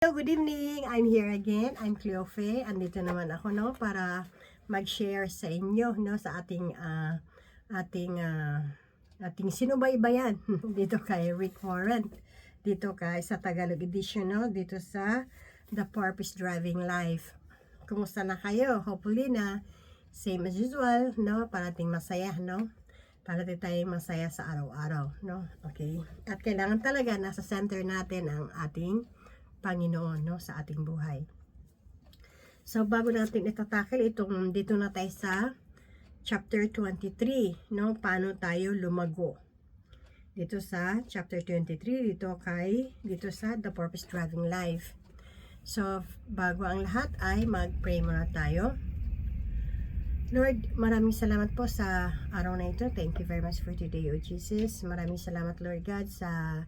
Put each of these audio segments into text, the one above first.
Hello, good evening. I'm here again. I'm Cleofe. Andito naman ako para mag-share sa inyo sa ating sinubaybayan dito kay Rick Warren. Dito sa Tagalog edition dito sa The Purpose Driving Life. Kumusta na kayo? Hopefully na same as usual, parating masaya, parating tayong masaya sa araw-araw, Okay? At kailangan talaga nasa center natin ang ating Panginoon sa ating buhay. So bago natin itatakil itong dito na tayo sa chapter 23, paano tayo lumago. Dito sa chapter 23 dito sa The Purpose Driving Life. So bago ang lahat ay mag-pray muna tayo. Lord, maraming salamat po sa araw na ito. Thank you very much for today, O Jesus. Maraming salamat, Lord God, sa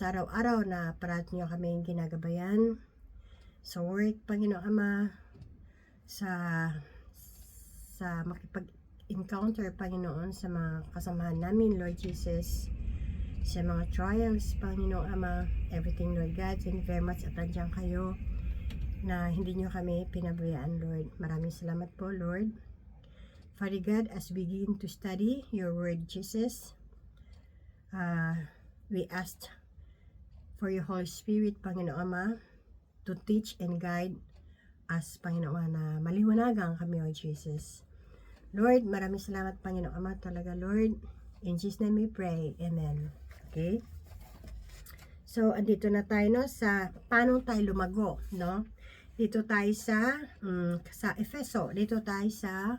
araw-araw na parati nyo kami ginagabayan sa work, Panginoon Ama, sa makipag-encounter, Panginoon, sa mga kasamahan namin, Lord Jesus, sa mga trials, Panginoon Ama, everything, Lord God. Thank you very much at nandiyan kayo na hindi nyo kami pinabayaan, Lord. Maraming salamat po, Lord. Father God, as we begin to study your word, Jesus, we asked for your Holy Spirit, Panginoon Ama, to teach and guide us, Panginoon, na maliwanagan kami, O Jesus. Lord, maraming salamat, Panginoon Ama, talaga, Lord. In Jesus' name we pray. Amen. Okay? So, andito na tayo, sa paano tayo lumago, Dito tayo sa Efeso. Dito tayo sa,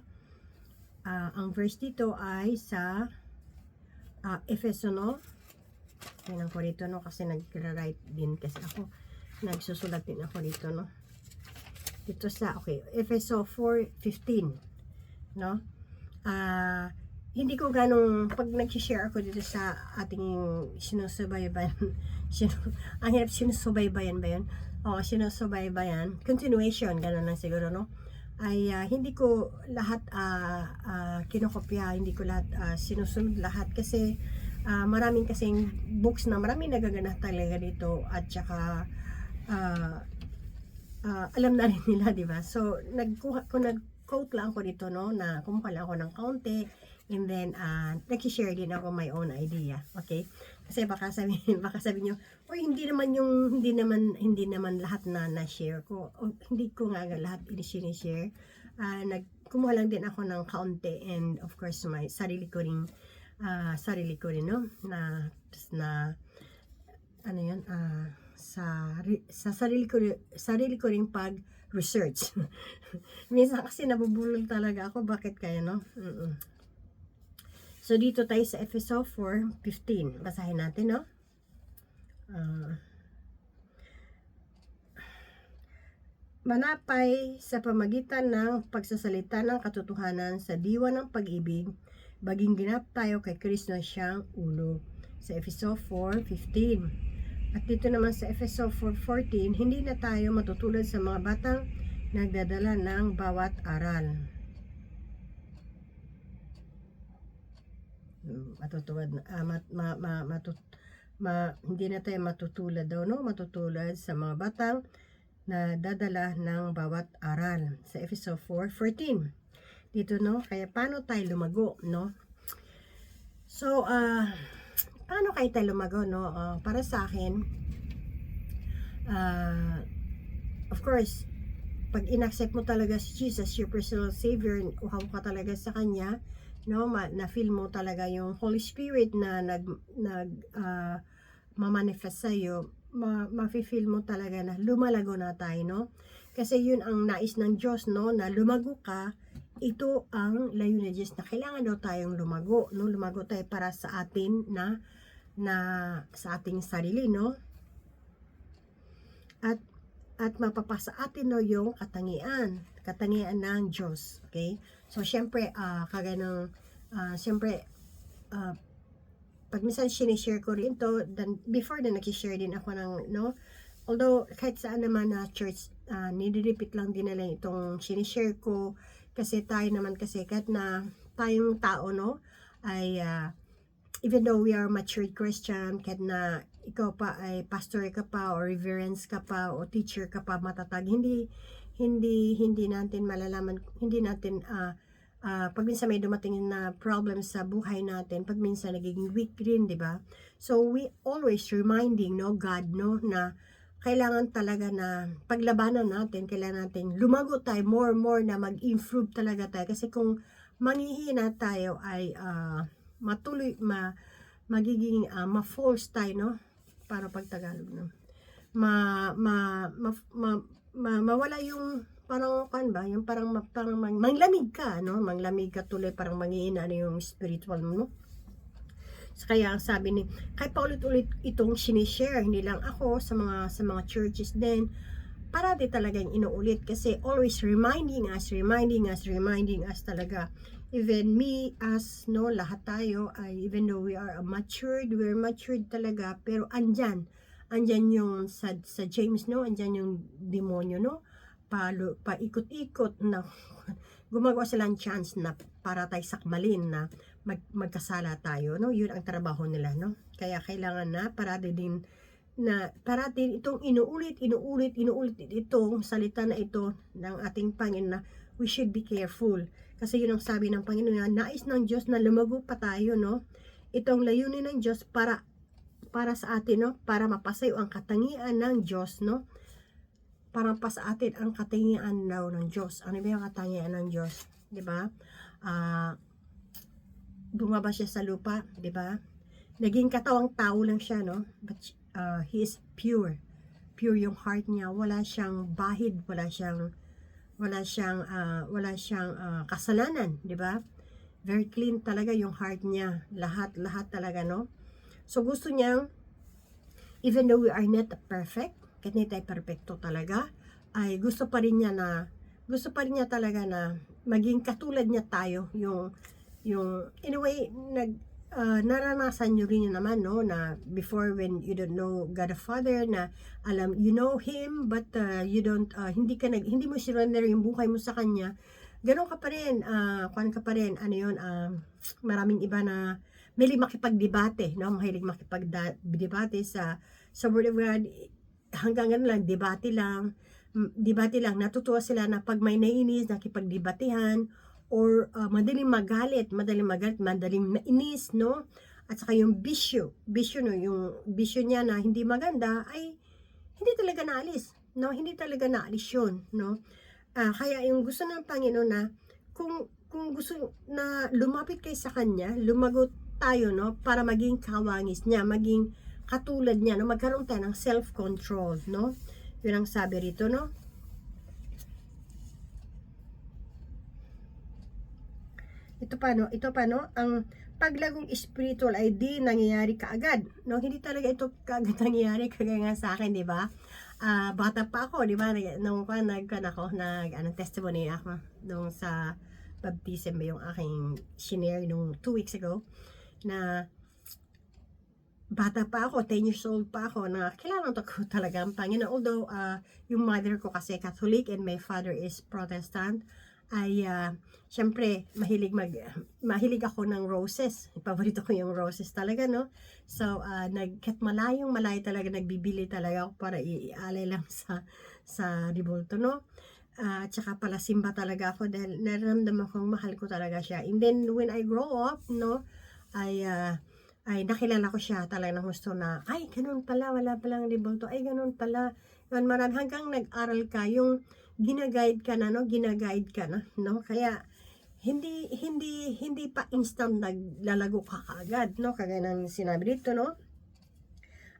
ang verse dito ay sa Efeso, tingnan ko dito, kasi nag-write din kasi ako, nagsusulat din ako dito, dito sa, Efeso 4:15, hindi ko ganong, pag nag-share ako dito sa ating sinusubaybayan, ang hirap, sinusubaybayan ba yun? Sinusubaybayan, continuation, gano'n lang siguro, ay hindi ko lahat kinokopya, hindi ko lahat sinusunod lahat, kasi maraming kasing books na maraming nagaganap talaga dito, at saka alam na rin nila, di ba? So nag-quote lang ako dito, na kumuha lang ako ng kaunti, and then nag-share din ako my own idea, okay? Kasi baka sabihin nyo, hindi naman lahat na na-share ko, hindi ko nga lahat i-share. Kumuha lang din ako ng kaunti, and of course my sarili ko rin, na ano yun, sa sarili ko rin pag research. Minsan kasi nabubulol talaga ako, bakit kaya, So dito tayo sa Efeso 4:15, basahin natin, manapay sa pamagitan ng pagsasalita ng katotohanan sa diwa ng pag-ibig, baging ganap tayo kay Kristo na siyang ulo. Sa Efeso 4:15. At dito naman sa Efeso 4:14, hindi na tayo matutulad sa mga batang nagdadala ng bawat aral. Hindi na tayo matutulad matutulad sa mga batang na dadala ng bawat aral. Sa Efeso 4:14. Dito, kaya paano tayo lumago, So, paano kayo tayo lumago, para sa akin, of course, pag in-accept mo talaga si Jesus, your personal Savior, uhaw ka talaga sa Kanya, na-feel mo talaga yung Holy Spirit na ma-manifest sa'yo, ma-feel mo talaga na lumalago na tayo, Kasi yun ang nais ng Diyos, na lumago ka. Ito ang layunin ng Diyos, na kailangan daw tayong lumago, lumago tayo para sa atin na sa ating sarili, at mapapasa atin yung katangian ng Diyos, okay? So syempre syempre pag minsan sinishare ko rin to, before na nag-share din ako ng, although kahit saan naman na church, nire-repeat lang din nila itong sinishare ko, kasi tayo naman, kasi kahit na tayong tao, ay even though we are matured Christian, kahit na ikaw pa ay pastor ka pa, o reverence ka pa, o teacher ka pa, matatag, hindi natin malalaman, hindi natin pag minsan may dumating na problem sa buhay natin, pag minsan nagiging weak rin, di ba? So we always reminding, no, God, no, na kailangan talaga na paglabanan natin, kailangan natin lumago tayo more na mag-improve talaga tayo, kasi kung manghihina tayo ay magiging ma-false tayo, no, para pag Tagalog, no, mawala yung parang yung parang manglamig ka, no, manglamig ka tuloy, parang manghihina na yung spiritual mo, no. So, kaya ang sabi ni, kahit paulit-ulit itong sinishare, hindi lang ako, sa mga churches din, parati talagang inuulit, kasi always reminding us talaga. Even me, as, no, lahat tayo ay, even though we're matured talaga, pero andyan yung sa James, no, andyan yung demonyo, no, paikot-ikot na gumagawa silang chance na para tayo sakmalin, na magkasala tayo, no. Yun ang trabaho nila, no. Kaya kailangan na parati itong inuulit itong salita na ito ng ating Panginoon, na we should be careful, kasi yun ang sabi ng Panginoon, na nais ng Diyos na lumago pa tayo, no. Itong layunin ng Diyos para sa atin, no, para mapasayo ang katangian ng Diyos, no, para pa sa atin ang katangian daw ng Diyos. Ano ba yung katangian ng Diyos, di ba? Bumaba siya sa lupa, di ba? Naging katawang tao lang siya, no, but he is pure yung heart niya, wala siyang bahid, wala siyang kasalanan, di ba? Very clean talaga yung heart niya, lahat talaga, no. So gusto niya, even though we are not perfect, kahit hindi tayo perfecto talaga, ay gusto pa rin niya talaga na maging katulad niya tayo, yung in a way, naranasan nyo rin yun naman, no, na before, when you don't know God the Father, na you know Him, but you don't, hindi mo surrender yung buhay mo sa Kanya, ganun ka pa rin, maraming iba na mahilig makipagdebate, no, mahilig makipagdebate sa Word of God, hanggang ganun lang, debate lang, natutuwa sila na pag may naiinis, nakipagdebatehan, or madaling magalit, madaling nainis, no, at saka yung bisyo, no, yung bisyo niya na hindi maganda, ay hindi talaga naalis, no, yun, no. Kaya yung gusto ng Panginoon na, kung gusto na lumapit kayo sa Kanya, lumagot tayo, no, para maging kawangis niya, maging katulad niya, no, magkaroon tayo ng self-control, no. Yun ang sabi rito, no. Ito pa, no, ang paglagong spiritual ay di nangyayari kaagad, no. Hindi talaga ito kaagad nangyayari, kagaya nga sa akin, di ba? Bata pa ako, di ba, nung testimony ako nung sa baptism, yung aking shinare nung 2 weeks ago, na bata pa ako, 10 years old pa ako, na kailangan ko talaga ang Panginoon. Although yung mother ko kasi Catholic and my father is Protestant, ay syempre mahilig ako ng roses. Paborito ko yung roses talaga, no. So malayo talaga, nagbibili talaga ako para ialay lang sa ribulto, no. Tsaka pala simba talaga ako, dahil nararamdaman kong mahal ko talaga siya. And then when I grow up, no, ay nakilala ko siya talaga, ng gusto na, ay ganun pala, wala palang ribulto, ay ganun pala. Yun, marami, hanggang nag-aral ka, yung ginaguide ka na, no. Kaya hindi pa instant naglalago ka kaagad, no, kagaya ng sinabi dito, no.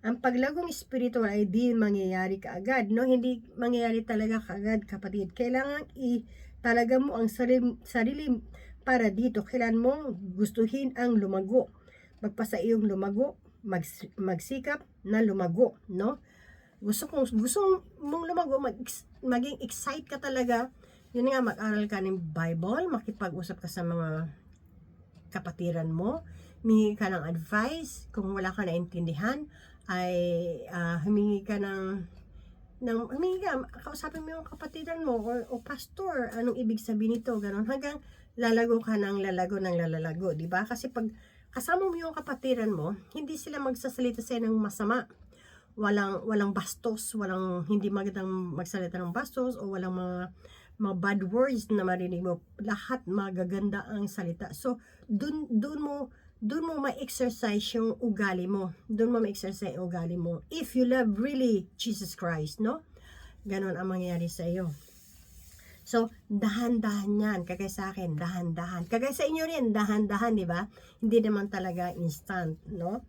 Ang paglagong spiritual ay di mangyayari kaagad, no. Hindi mangyayari talaga kaagad, kapatid. Kailangan talaga mo ang sarili para dito. Kailan mo gustuhin ang lumago, magpasa iyong lumago, magsikap na lumago, no. Gusto mong lumago, maging excite ka talaga, yun nga, mag-aral ka ng Bible, makipag-usap ka sa mga kapatiran mo, humingi ka ng advice, kung wala ka naintindihan, ay humingi ka kausapin mo yung kapatiran mo, o pastor, anong ibig sabihin nito, ganon, hanggang lalago ka ng lalago, di ba? Kasi pag kasama mo yung kapatiran mo, hindi sila magsasalita sa'yo ng masama. Walang bastos, walang hindi magandang magsalita ng bastos, o walang mga bad words na marinig mo. Lahat magaganda ang salita. So, dun mo ma-exercise yung ugali mo. Dun mo ma-exercise yung ugali mo. If you love really Jesus Christ, no? Ganon ang mangyayari sa iyo. So, dahan-dahan yan. Kagaya sa akin, dahan-dahan. Kagaya sa inyo rin, dahan-dahan, di ba? Hindi naman talaga instant, no?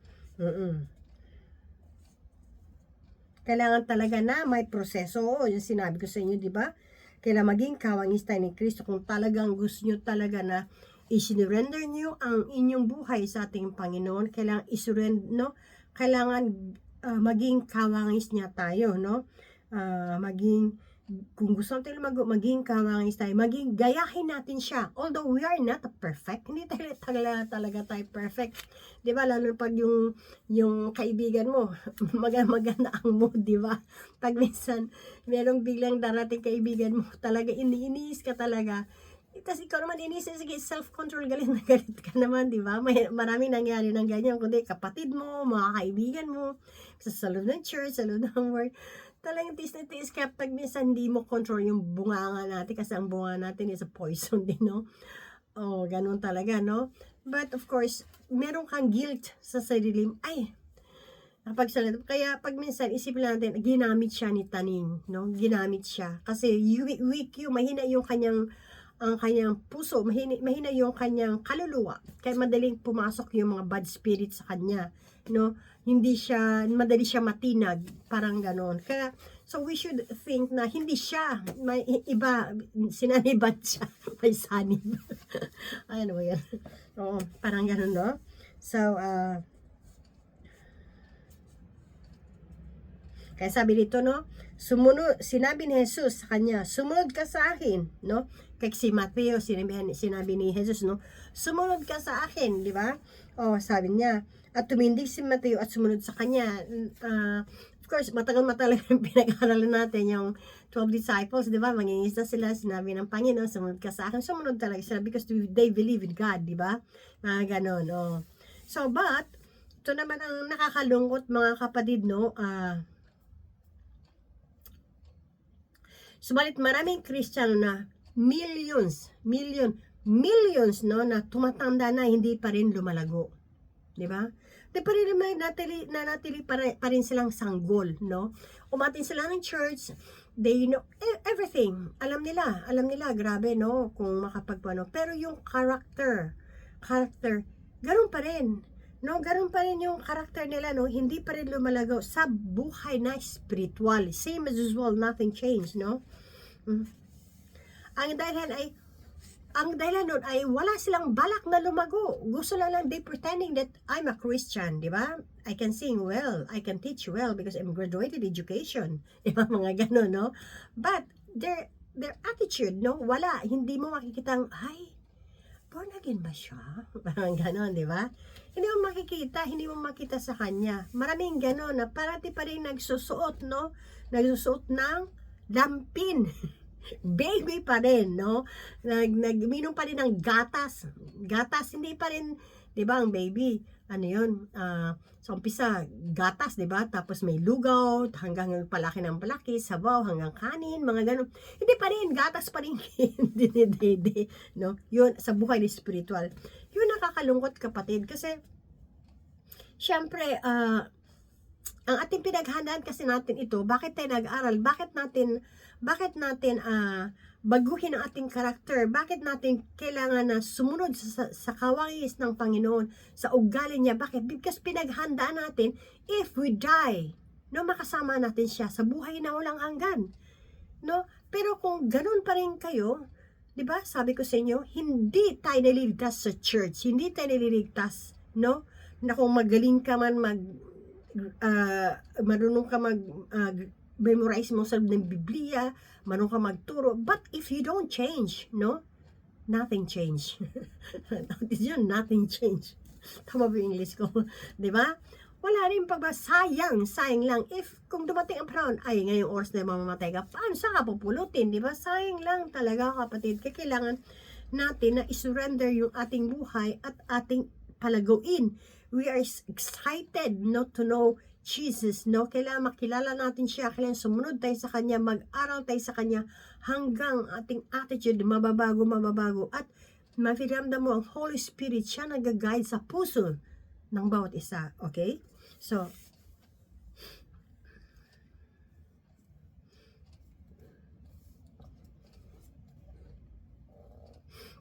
Kailangan talaga na may proseso. Yung sinabi ko sa inyo, di ba? Kailangan maging kawangis tayo ni Kristo. Kung talagang gusto nyo talaga na isinurrender nyo ang inyong buhay sa ating Panginoon, kailangan isurrender, no? Kailangan maging kawangis niya tayo, no? Kung gusto natin maging kawangis tayo, maging gayahin natin siya. Although we are not perfect, hindi talaga tayo perfect. Di ba? Lalo pag yung kaibigan mo, maganda ang mood, di ba? Pag minsan, merong biglang darating kaibigan mo, talaga iniinis ka talaga. Tapos ikaw naman inisip, sige, self-control, galit na galit ka naman, di ba? Maraming nangyari ng ganyan, kundi kapatid mo, mga kaibigan mo, sa loob ng church, sa loob ng work, talagang tiis na tiis ka pag minsan hindi mo control yung bunganga natin, kasi ang bunganga natin is a poison din, no? Oh, ganun talaga, no? But of course, meron kang guilt sa sarili mo. Ay, napagsalita. Kaya pag minsan isipin natin, ginamit siya ni Taning, no? Ginamit siya. Kasi weak yung, mahina yung ang kanyang puso, mahina yung kanyang kaluluwa. Kaya madaling pumasok yung mga bad spirit sa kanya, no? Madali siya matinag, parang ganon. Kaya, so we should think na hindi siya, may iba, sinaniban siya, may sanib. Ano ba yan? Oo, parang ganon, no? So, kaya sabi dito, no? Sinabi ni Jesus sa kanya, sumunod ka sa akin, no? Kaya si Mateo, sinabi ni Jesus, no? Sumunod ka sa akin, di ba? O, sabi niya, at tumindig si Mateo at sumunod sa kanya. Of course, matagal yung pinag-aralan natin, yung 12 disciples, di ba? Mangingisda sila, sinabi ng Panginoon, sumunod ka sa akin. Sumunod talaga sila because they believe in God, di ba? Ganon, oh. So, but, ito naman ang nakakalungkot, mga kapatid, no? Subalit maraming Kristiyano na millions, no, na tumatanda na hindi pa rin lumalago. Di ba? Di pa rin nanatili pa rin silang sanggol, no? Umatin sila ng church, they know everything. Alam nila, grabe, no? Kung makapagpano. Pero yung character, ganun pa rin. No, ganun pa rin yung character nila, no? Hindi pa rin lumalago sa buhay na spiritual. Same as usual, nothing changed, no? Ang dahilan nun ay wala silang balak na lumago. Gusto lang they pretending that I'm a Christian, di ba? I can sing well, I can teach well because I'm graduated education. Di ba? Mga ganun, no? But their attitude, no? Wala. Hindi mo makikitang, ay, born again ba siya? Parang ganun, di ba? Hindi mo makita sa kanya. Maraming ganun na parati pa rin nagsusuot, no? Nagsusuot ng lampin. Baby pa rin, no? Nagminom pa rin ng gatas. Hindi pa rin, di ba, ang baby, ano yun, sa umpisa, gatas, di ba? Tapos may lugaw, hanggang palaki ng palaki, sabaw, hanggang kanin, mga ganun. Hindi pa rin, gatas pa rin, hindi, no? Yun, sa buhay ni spiritual. Yun nakakalungkot, kapatid, kasi, syempre, ang ating pinaghandaan kasi natin ito, bakit tayo nag-aral? Bakit natin baguhin ang ating karakter? Bakit natin kailangan na sumunod sa kawangis ng Panginoon, sa ugali niya? Bakit? Because pinaghandaan natin, if we die, no, makasama natin siya sa buhay na walang hanggan. No? Pero kung ganun pa rin kayo, di ba? Sabi ko sa inyo, hindi tayo naliligtas sa church. Hindi tayo naliligtas, no? Na kung magaling ka man marunong ka memorize mo sa ng Biblia, marunong ka magturo, but if you don't change, no? Nothing change. Nothing change. Tama ba yung English ko? Diba? Wala rin sayang lang. If, kung dumating ang panahon, ay, ngayong oras na mamamatay ka, paano sa ka pupulutin? Diba? Sayang lang talaga, kapatid. Kaya kailangan natin na isurrender yung ating buhay at ating palaguin. We are excited, no, to know Jesus, no? Kailangan makilala natin siya, kailangan sumunod tayo sa Kanya, mag-aral tayo sa Kanya, hanggang ating attitude mababago, at mafiramdam mo ang Holy Spirit, siya nag-guide sa puso ng bawat isa, okay? So,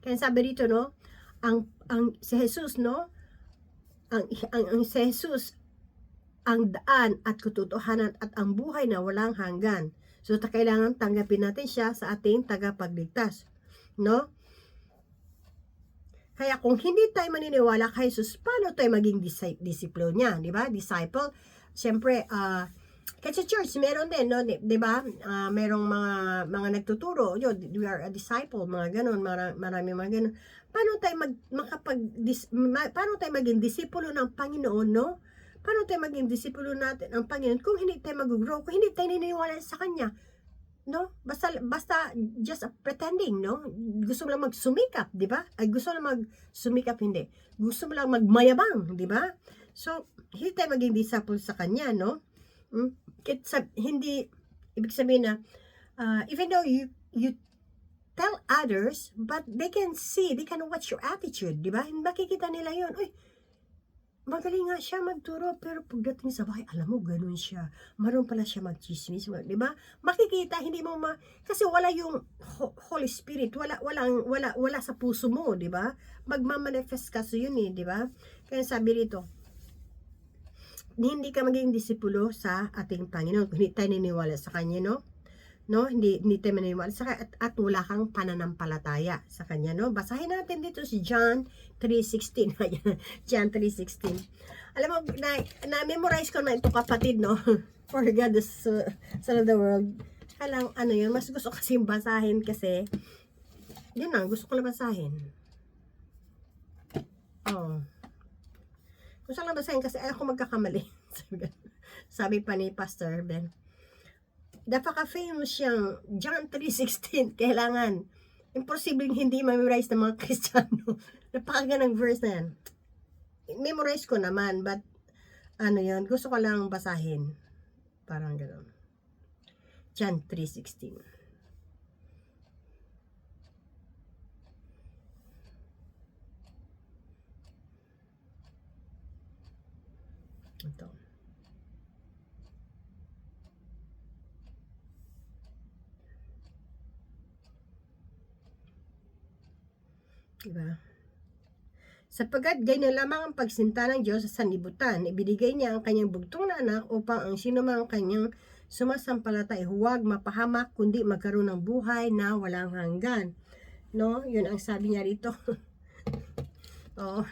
kaya sabi dito, no, ang si Jesus, no, ang si Jesus, ang daan at katotohanan at ang buhay na walang hanggan. So, kailangan tanggapin natin siya sa ating tagapagligtas, no? Kaya kung hindi tayo maniniwala kay Jesus, paano tayo maging disciple niya, di ba? Disciple, siyempre, kasi church, meron din, no? Di ba? Merong mga nagtuturo, yun, we are a disciple, mga ganun, marami mga ganun. Paano tayo paano tayo maging disipulo ng Panginoon, no? Paano tayo maging disipulo natin ng Panginoon kung hindi tayo mag-grow, kung hindi tayo naniniwala sa Kanya, no? Basta just pretending, no? Gusto mo lang magsumikap, di ba? Ay, gusto mo lang magsumikap, hindi. Gusto mo lang magmayabang, di ba? So, hindi tayo maging disciple sa Kanya, no? Hindi, ibig sabihin na, even though you tell others, but they can watch your attitude, di ba? Makikita nila yun, uy, magaling nga siya magturo, pero pagdating sa bahay, alam mo, ganun siya. Maroon pala siya magchismis, di ba? Makikita, hindi mo kasi wala yung Holy Spirit, wala sa puso mo, di ba? Magmamanifest kasi yun di ba? Kaya sabi rito, hindi ka maging disipulo sa ating Panginoon, hindi tayo niniwala sa Kanya, no? Hindi tayo maniniwala sa Kanya, at wala kang pananampalataya sa Kanya, no? Basahin natin dito si John 3:16. John 3:16. Alam mo, na-memorize ko na ito, kapatid, no? For God is son of the world. Kailang, yun, mas gusto kasi basahin kasi, yun lang, gusto ko na basahin. Gusto lang basahin kasi ayaw ko magkakamali. Sabi pa ni Pastor Ben. Napaka-famous siyang John 3:16. Kailangan, imposibleng hindi memorize ng mga Kristiyano. Napakagandang verse na yan. Memorize ko naman, but yun, gusto ko lang basahin. Parang gano'n. John 3:16. Ito. Diba? Sapagkat ganyan lamang ang pagsinta ng Diyos sa sanlibutan, ibinigay niya ang kanyang bugtong na anak upang ang sinumang kanyang sumasampalatay huwag mapahamak, kundi magkaroon ng buhay na walang hanggan. No? Yun ang sabi niya rito.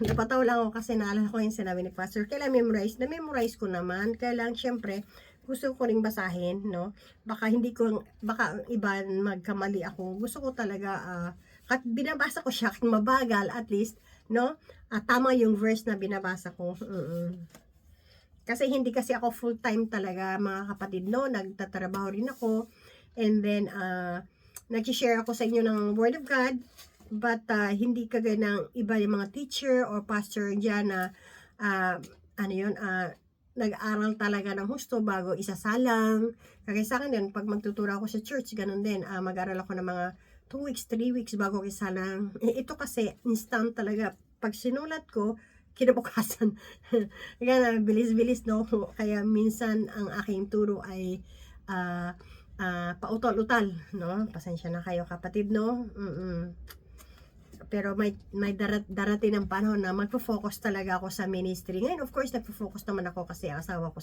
Napataw lang ako kasi naalala ko yung sinabi ni Pastor. Kailan na-memorize ko naman. Kailan, syempre, gusto ko ring basahin, no? Baka ang iba magkamali ako. Gusto ko talaga, at binabasa ko siya, mabagal at least, no? Tama yung verse na binabasa ko. Kasi hindi kasi ako full-time talaga, mga kapatid, no? Nagtatrabaho rin ako. And then, nag-share ako sa inyo ng Word of God. But, hindi kagaya ng iba yung mga teacher or pastor dyan na, nag-aral talaga ng husto bago isasalang. Kaya sa akin din, pag magtuturo ako sa church, ganun din, mag-aral ako ng mga 2 weeks, 3 weeks bago isasalang. Ito kasi, instant talaga. Pag sinulat ko, kinabukasan. Kaya bilis-bilis, no? Kaya minsan, ang aking turo ay, pautol-utal, no? Pasensya na kayo, kapatid, no? Pero may darating ng panahon na magpo-focus talaga ako sa ministry. Ngayon, of course, nagpo-focus naman ako kasi ang asawa ko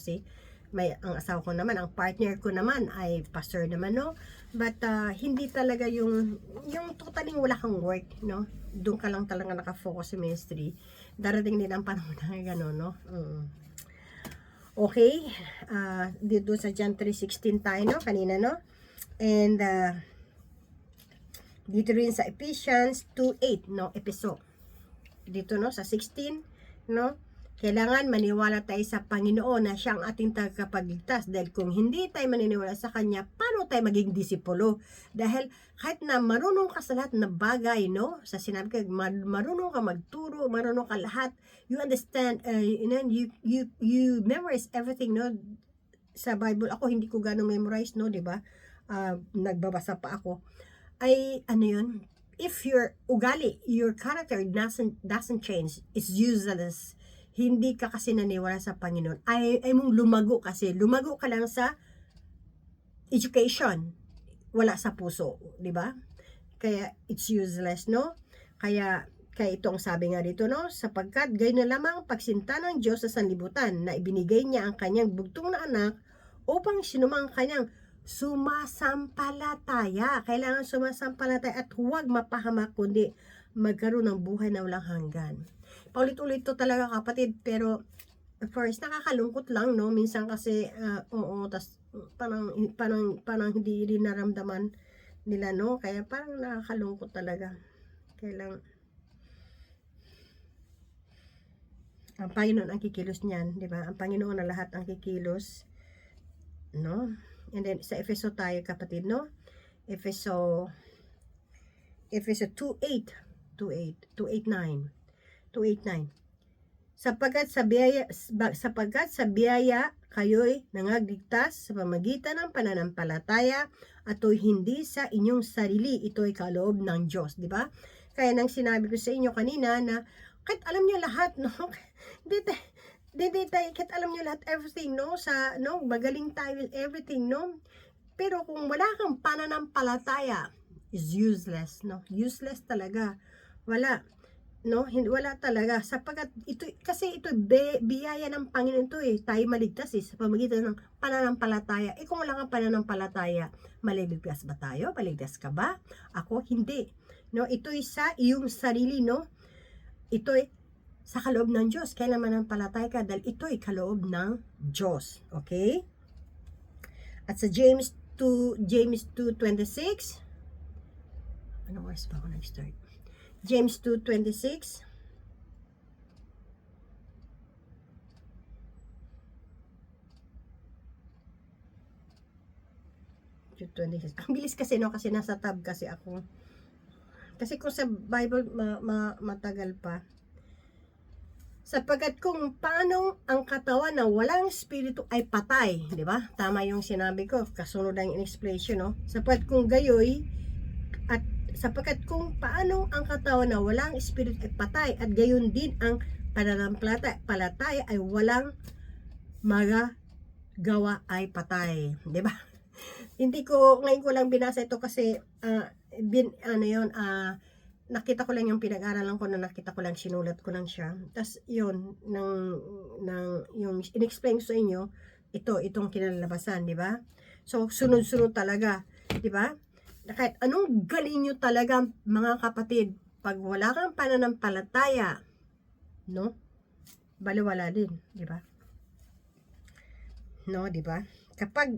ang asawa ko naman, ang partner ko naman ay pastor naman, no? But, hindi talaga yung totaling wala kang work, no? Doon ka lang talaga nakafocus sa ministry. Darating din ang panahon na gano'n, no? Okay, dito sa John 3:16 tayo, no? Kanina, no? And, dito rin sa Ephesians 2:8, no, episode. Dito, no, sa 16, no, Kailangan maniwala tayo sa Panginoon na siya ang ating tagapagligtas. Dahil kung hindi tayo maniniwala sa Kanya, paano tayo maging disipulo? Dahil kahit na marunong ka sa lahat na bagay, no? Sa sinabi ko, marunong ka magturo, marunong ka lahat. You understand, you memorize everything, no? Sa Bible, ako hindi ko ganong memorize, no? Diba? Nagbabasa pa ako. Ay, ano yun? If your ugali, your character doesn't change, it's useless. Hindi ka kasi naniwala sa Panginoon, ay mong lumago kasi. Lumago ka lang sa education, wala sa puso, di ba? Kaya it's useless, no? Kaya itong sabi nga dito, no? Sapagkat gayon na lamang pagsinta ng Diyos sa sanlibutan na ibinigay niya ang kanyang bugtong na anak upang sinumang kanyang sumasampalataya. Kailangan sumasampalataya at huwag mapahamak kundi magkaroon ng buhay na walang hanggan. Paulit-ulit to talaga kapatid, pero first nakakalungkot lang, no? Minsan kasi tas parang hindi rin naramdaman nila, no? Kaya parang nakakalungkot talaga. Kailang ang Panginoon ang kikilos niyan, di ba? Ang Panginoon na lahat ang kikilos, no? And then sa Efeso tayo kapatid, no? Efeso 2:8-9. Sapagkat sa biyaya kayo'y nangagligtas sa pamagitan ng pananampalataya at hindi sa inyong sarili, ito'y kaloob ng Diyos, di ba? Kaya nang sinabi ko sa inyo kanina na kahit alam niyo lahat, no? Kahit alam niyo lahat, everything, no? Magaling tayo with everything, no? Pero kung wala kang pananampalataya, is useless, no? Useless talaga. Wala. No, wala talaga sapagkat ito biyaya ng Panginoon ito tayo maligtas sa pamamagitan ng pananampalataya. Kung wala kang pananampalataya, maligtas ba tayo? Maligtas ka ba? Ako hindi. No, ito'y sa iyong sarili, no? Ito'y sa kaloob ng Diyos. Kailan mananampalataya ka dahil ito'y kaloob ng Diyos. Okay? At sa James 2:26, ano oras ba ako nag-start? James 2:26. Ang bilis kasi, no? Kasi nasa tab kasi ako. Kasi kung sa Bible matagal pa. Sapagkat kung paano ang katawan na walang espiritu ay patay, di ba? Tama yung sinabi ko, kasunod ang in-expression, no? Sapagkat kung paano ang katawan na walang espiritu ay patay at gayon din ang pananampalataya ay walang magagawa ay patay, di ba? Ngayon ko lang binasa ito kasi nakita ko lang yung pinag-aralan ko na nakita ko lang, sinulat ko lang siya. Tas yun, yung in-explain sa inyo, itong kinalabasan, di ba? So, sunod-sunod talaga, di ba? Kahit anong galing nyo talaga, mga kapatid, pag wala kang pananampalataya, no? Baliwala din, di ba? No, di ba? Kaya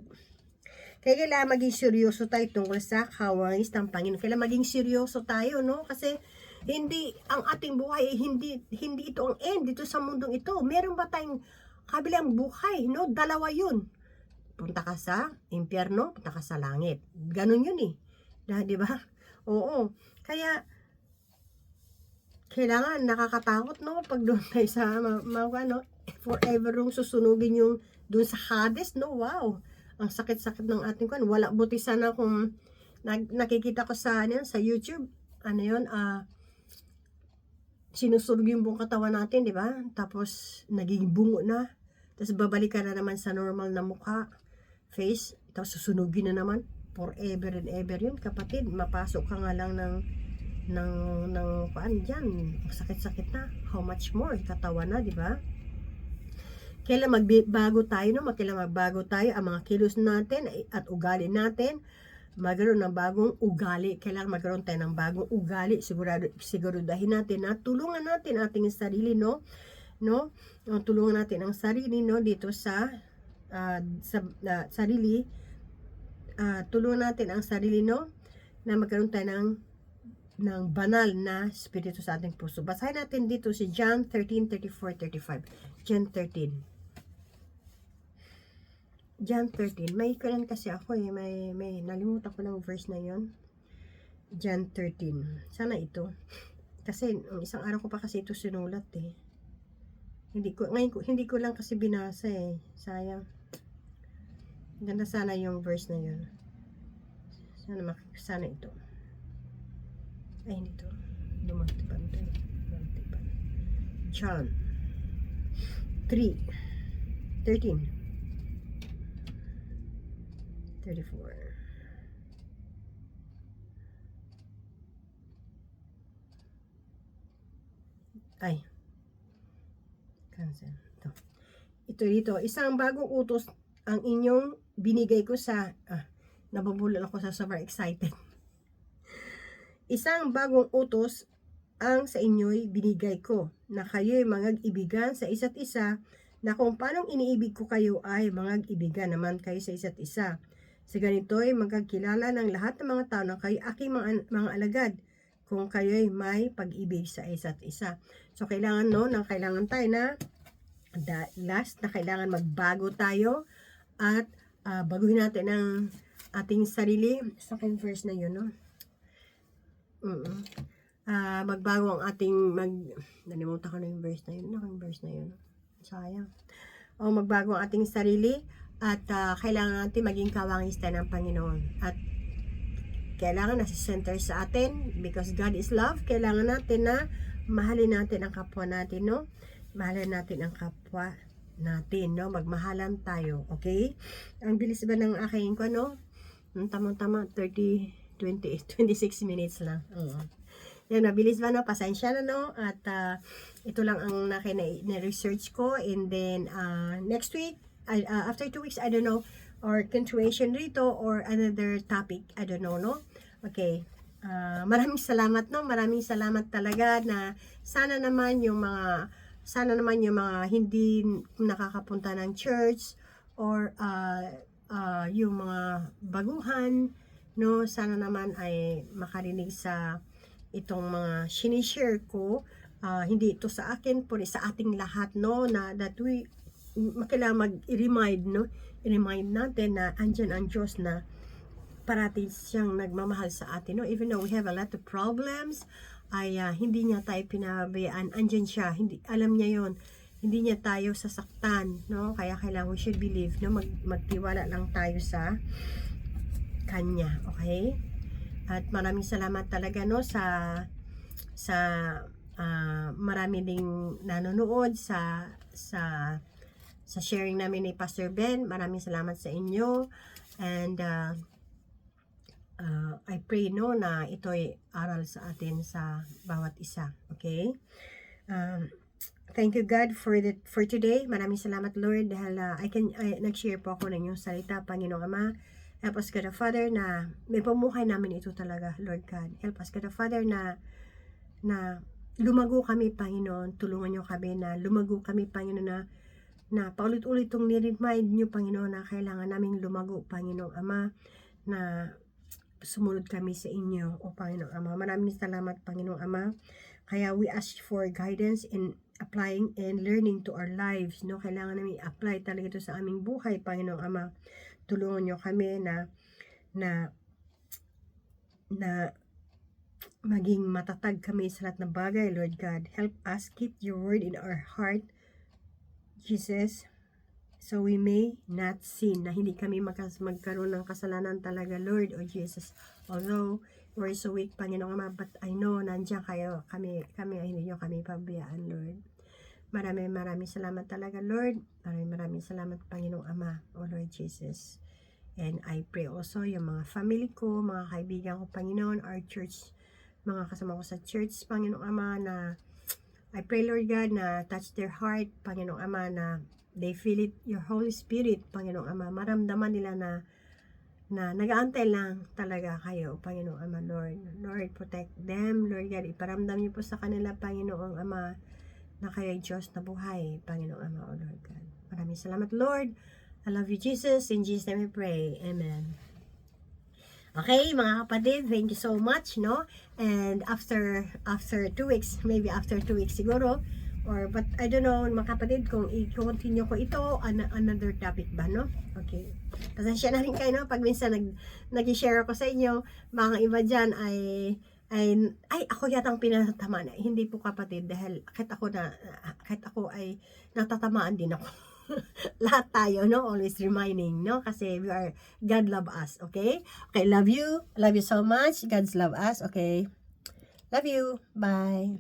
kailangan maging seryoso tayo tungkol sa kawangis ng Panginoon. Kailangan maging seryoso tayo, no? Kasi hindi ang ating buhay, hindi ito ang end dito sa mundong ito. Meron ba tayong kabilang buhay, no? Dalawa yun. Punta ka sa impyerno, punta ka sa langit. Ganun yun di ba? Oo. Kaya kailangan nakakatakot, no? Pag doon tayo sa forever yung susunugin yung doon sa Hades, no? Wow. Ang sakit-sakit ng ating kan. Wala, buti sana kung nakikita ko sa YouTube, sinusunog yung buong katawan natin, di ba? Tapos naging bungo na. Tapos babalik ka na naman sa normal na mukha, face, tapos susunugin na naman. Forever and ever yun, kapatid. Mapasok ka nga lang ng dyan. Sakit-sakit na. How much more? Katawan na, di ba? Kailan magbago tayo, no? Kailan magbago tayo ang mga kilos natin at ugali natin. Magkaroon ng bagong ugali. Kailangan magkaroon tayo ng bagong ugali. Siguraduhin natin na tulungan natin ating sarili, no? Tulungan natin ang sarili, no? Dito sa sarili. Tulungan natin ang sarili, no? Na magkaroon tayo ng ng banal na spirito sa ating puso. Basahin natin dito si John 13:34-35. John 13. John 13. May kunan kasi ako eh. May nalimutan ko ng verse na yon. John 13. Sana ito. Kasi isang araw ko pa kasi ito sinulat eh. Hindi ko lang kasi binasa eh. Sayang. Ganda sana yung verse na yun. Sana ito. Ay, hindi to. Lumantipan to. John 3:13. 34. Ay. Cancel. Ito dito. Isang bagong utos ang inyong binigay ko sa... nabubulol ako sa super excited. Isang bagong utos ang sa inyo'y binigay ko, na kayo'y magag-ibigan sa isa't isa, na kung paanong iniibig ko kayo ay magag-ibigan naman kayo sa isa't isa. Sa ganito'y magkakilala ng lahat ng mga tao na kayo aking mga alagad, kung kayo'y may pag-ibig sa isa't isa. So kailangan kailangan tayo na last na kailangan magbago tayo at baguhin natin ang ating sarili. Sa aking verse na yun, no? Magbago ang ating nalimutan ko na yung verse na yun. Yung verse na yun. Sayang. Magbago ang ating sarili at kailangan natin maging kawangis tayo ng Panginoon. At kailangan nasa center sa atin because God is love. Kailangan natin na mahalin natin ang kapwa natin, no? Mahalin natin ang kapwa natin, no? Magmahalan tayo, okay? Ang bilis ba ng aking Tama-tama 26 minutes lang. Yan, mabilis ba, no? Pasensya na, no? At ito lang ang na-research ko. And then next week, after 2 weeks, I don't know, or continuation rito or another topic, I don't know, no? Okay. Maraming salamat, no? Maraming salamat talaga na sana naman yung mga hindi nakakapunta ng church or yung mga baguhan, no? Sana naman ay makarinig sa itong mga sinishare ko. Hindi ito sa akin, puri sa ating lahat, no? Na that we kailangan mag-remind, no? I-remind natin na andyan ang Diyos na parating siyang nagmamahal sa atin, no? Even though we have a lot of problems, ay hindi niya tayo pinabayaan. Andyan siya, alam niya yon. Hindi niya tayo sasaktan, no? Kaya kailangan we should believe, no? Magtiwala lang tayo sa Kanya, okay? At maraming salamat talaga, no? Sa marami ding nanonood sa sharing namin ni Pastor Ben. Maraming salamat sa inyo. And I pray, no, na ito'y aral sa atin sa bawat isa, okay? Thank you God for today. Maraming salamat Lord dahil nag-share po ako ng inyong salita, Panginoong Ama. Help us God the Father na may pamuhay namin ito talaga, Lord God. Help us God the Father na lumago kami, Panginoon. Tulungan niyo kami na lumago kami, Panginoon, na paulit-ulit itong niremind niyo, Panginoon, na kailangan naming lumago, Panginoong Ama, na sumunod kami sa inyo, o Panginoong Ama. Maraming salamat, Panginoong Ama. Kaya we ask for guidance in applying and learning to our lives, no? Kailangan namin i-apply talaga ito sa aming buhay, Panginoong Ama. Tulungan niyo kami na maging matatag kami sa lahat ng bagay, Lord God. Help us keep your word in our heart, Jesus, so we may not sin, na hindi kami magkaroon ng kasalanan talaga, Lord, o Jesus. Although we're so weak, Panginoong Ama, but I know nandiyan kayo, kami ay hindi nyo kami pabayaan, Lord. Maraming salamat talaga, Lord. Maraming salamat, Panginoong Ama, o Lord Jesus. And I pray also yung mga family ko, mga kaibigan ko, Panginoon, our church, mga kasama ko sa church, Panginoong Ama, na I pray, Lord God, na touch their heart, Panginoong Ama, na they feel it, your Holy Spirit, Panginoong Ama, maramdaman nila na nag-aantay lang talaga kayo, Panginoong Ama, Lord. Lord, protect them, Lord God, iparamdam niyo po sa kanila, Panginoong Ama, na kayo ay Diyos na buhay, Panginoong Ama, o Lord God. Maraming salamat, Lord. I love you, Jesus. In Jesus' name we pray. Amen. Okay, mga kapatid, thank you so much, no? And after 2 weeks, maybe after 2 weeks siguro, or but I don't know, mga kapatid, kung i-continue ko ito, another topic ba, no? Okay. Pasensya na rin kayo, no? Pag minsan nag-share ako sa inyo, mga iba dyan ay ako yatang pinatamaan. Hindi po kapatid, dahil kahit ako ay natatamaan din ako. Lahat tayo, no? Always reminding, no? Kasi God love us, okay? Okay, love you so much. God's love us, okay? Love you. Bye.